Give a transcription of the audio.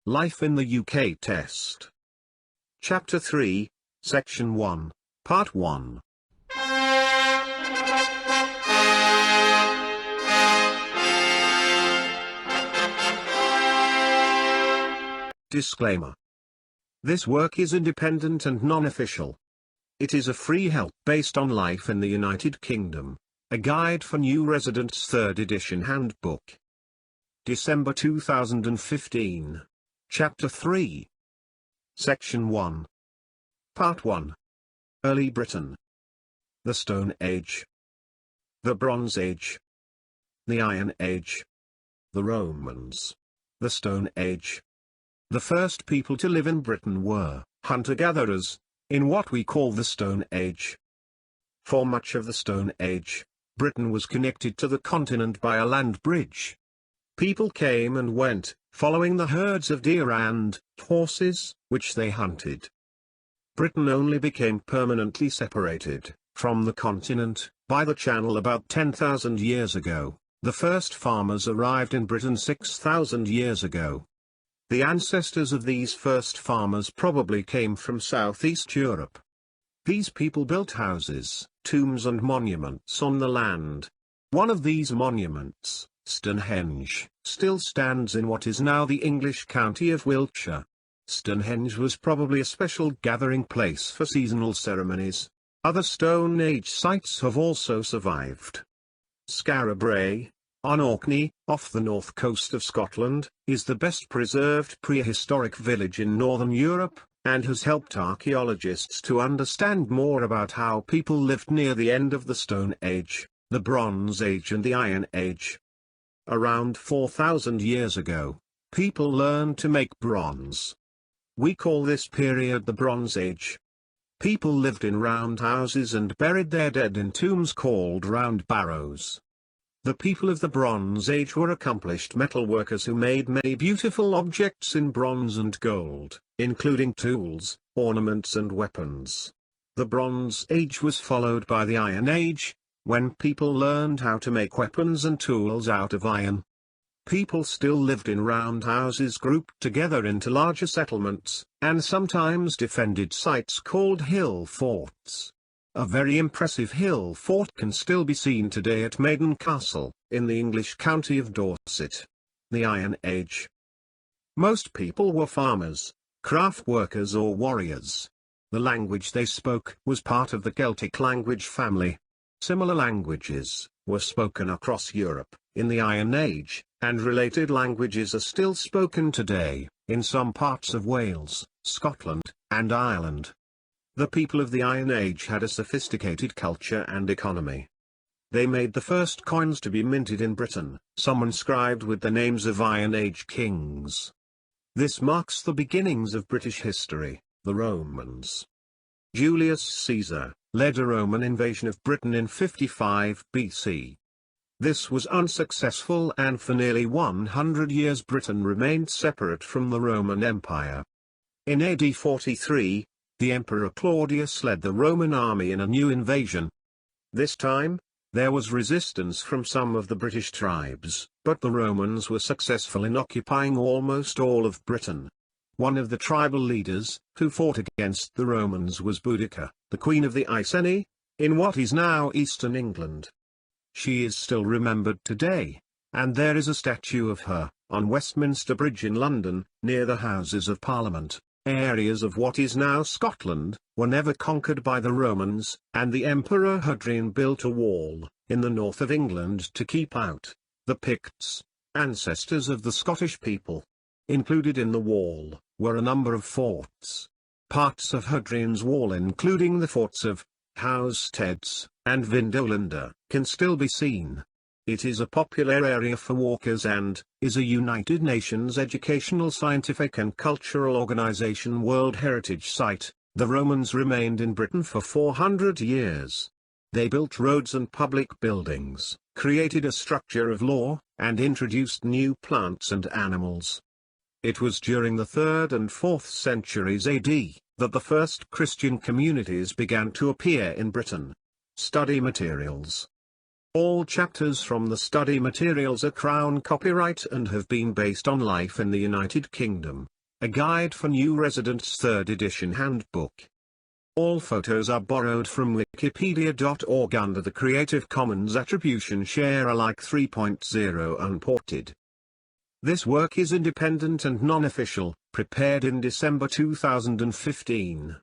Life in the UK Test. Chapter 3, Section 1, Part 1. Disclaimer. This work is independent and non-official. It is a free help based on life in the United Kingdom, a guide for new residents, 3rd edition handbook. December 2015. Chapter 3. Section 1. Part 1. Early Britain. The Stone Age. The Bronze Age. The Iron Age. The Romans. The Stone Age. The first people to live in Britain were hunter-gatherers, in what we call the Stone Age. For much of the Stone Age, Britain was connected to the continent by a land bridge. People came and went, following the herds of deer and horses, which they hunted. Britain only became permanently separated from the continent by the Channel about 10,000 years ago. The first farmers arrived in Britain 6,000 years ago. The ancestors of these first farmers probably came from Southeast Europe. These people built houses, tombs and monuments on the land. One of these monuments, Stonehenge, still stands in what is now the English county of Wiltshire. Stonehenge was probably a special gathering place for seasonal ceremonies. Other Stone Age sites have also survived. Skara Brae, on Orkney, off the north coast of Scotland, is the best preserved prehistoric village in northern Europe, and has helped archaeologists to understand more about how people lived near the end of the Stone Age, the Bronze Age and the Iron Age. Around 4,000 years ago, people learned to make bronze. We call this period the Bronze Age. People lived in round houses and buried their dead in tombs called round barrows. The people of the Bronze Age were accomplished metalworkers who made many beautiful objects in bronze and gold, including tools, ornaments and weapons. The Bronze Age was followed by the Iron Age, when people learned how to make weapons and tools out of iron. People still lived in round houses grouped together into larger settlements, and sometimes defended sites called hill forts. A very impressive hill fort can still be seen today at Maiden Castle, in the English county of Dorset. The Iron Age. Most people were farmers, craft workers or warriors. The language they spoke was part of the Celtic language family. Similar languages were spoken across Europe in the Iron Age, and related languages are still spoken today in some parts of Wales, Scotland, and Ireland. The people of the Iron Age had a sophisticated culture and economy. They made the first coins to be minted in Britain, some inscribed with the names of Iron Age kings. This marks the beginnings of British history. The Romans. Julius Caesar led a Roman invasion of Britain in 55 BC. This was unsuccessful, and for nearly 100 years Britain remained separate from the Roman Empire. In AD 43, the Emperor Claudius led the Roman army in a new invasion. This time, there was resistance from some of the British tribes, but the Romans were successful in occupying almost all of Britain. One of the tribal leaders who fought against the Romans was Boudicca, the Queen of the Iceni, in what is now eastern England. She is still remembered today, and there is a statue of her on Westminster Bridge in London, near the Houses of Parliament. Areas of what is now Scotland were never conquered by the Romans, and the Emperor Hadrian built a wall in the north of England to keep out the Picts, ancestors of the Scottish people. Included in the wall were a number of forts. Parts of Hadrian's wall, including the forts of Housesteads and Vindolanda, can still be seen. It is a popular area for walkers and is a United Nations Educational, Scientific and Cultural Organization World Heritage Site. The Romans remained in Britain for 400 years. They built roads and public buildings, created a structure of law, and introduced new plants and animals. It was during the 3rd and 4th centuries AD that the first Christian communities began to appear in Britain. Study materials. All chapters from the study materials are Crown copyright and have been based on life in the United Kingdom, A Guide for New Residents 3rd Edition Handbook. All photos are borrowed from wikipedia.org under the Creative Commons Attribution Share Alike 3.0 unported. This work is independent and non-official, prepared in December 2015.